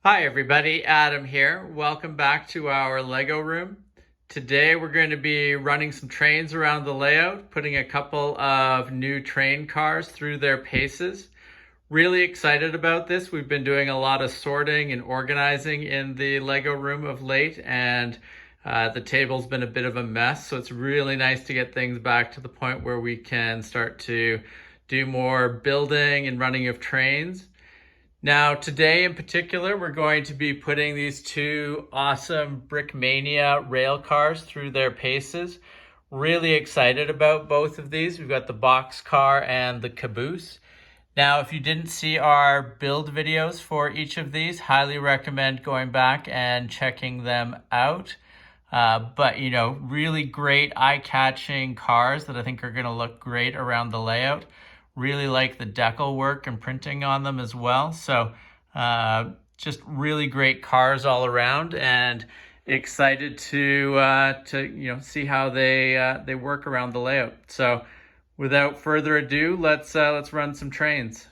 Hi everybody, Adam here. Welcome back to our Lego room. Today we're going to be running some trains around the layout, putting a couple of new train cars through their paces. Really excited about this. We've been doing a lot of sorting and organizing in the Lego room of late, and the table's been a bit of a mess, so it's really nice to get things back to the point where we can start to do more building and running of trains. Now, today in particular, we're going to be putting these two awesome Brickmania rail cars through their paces. Really excited about both of these. We've got the Boxcar and the Caboose. Now, if you didn't see our build videos for each of these, highly recommend going back and checking them out. But really great eye-catching cars that I think are going to look great around the layout. Really like the decal work and printing on them as well. So just really great cars all around, and excited to see how they work around the layout. So without further ado, let's run some trains.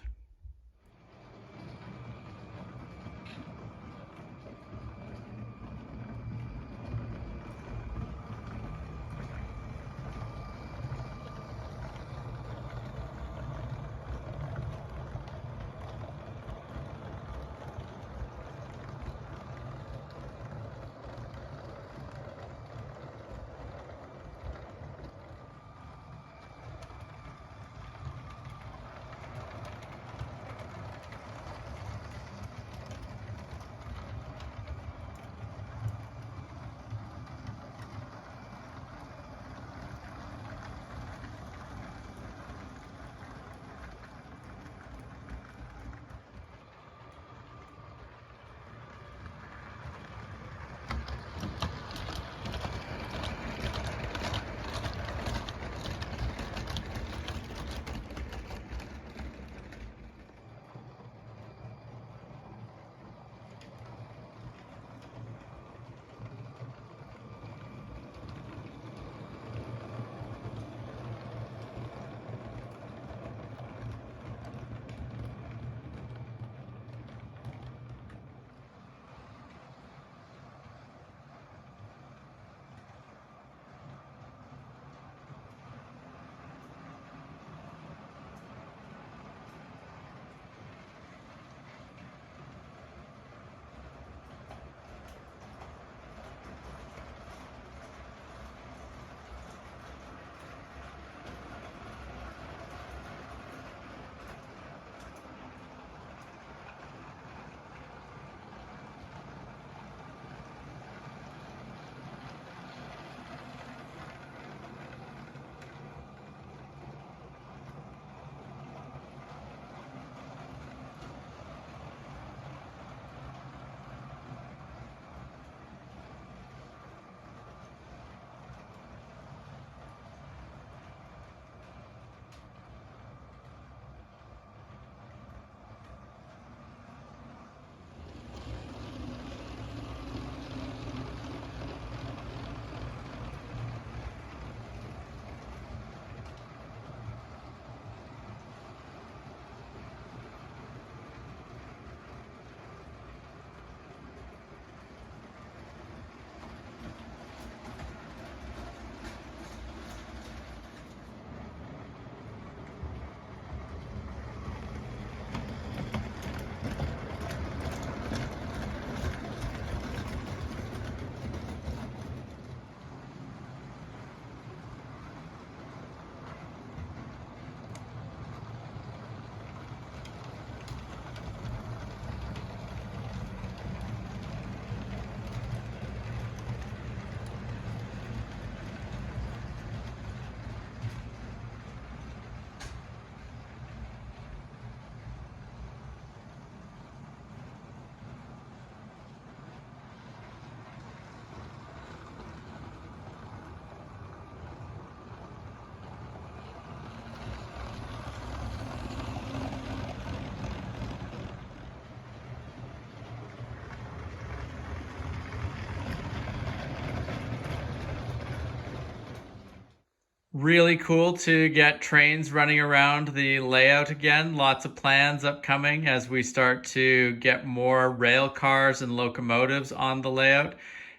Really cool to get trains running around the layout again. Lots of plans upcoming as we start to get more rail cars and locomotives on the layout,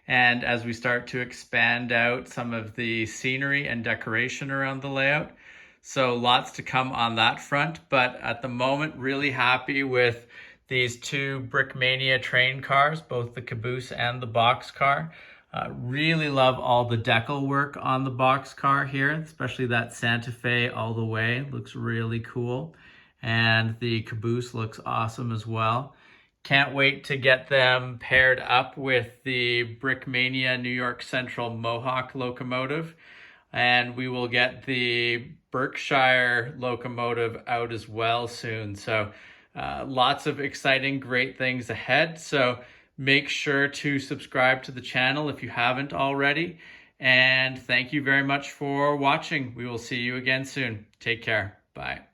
and as we start to expand out some of the scenery and decoration around the layout. So lots to come on that front, but at the moment, really happy with these two Brickmania train cars, both the Caboose and the Boxcar. Really love all the decal work on the Boxcar here, especially that Santa Fe all the way. Looks really cool. And the Caboose looks awesome as well. Can't wait to get them paired up with the Brickmania New York Central Mohawk locomotive. And we will get the Berkshire locomotive out as well soon. So lots of exciting, great things ahead. So make sure to subscribe to the channel if you haven't already. And thank you very much for watching. We will see you again soon. Take care. Bye.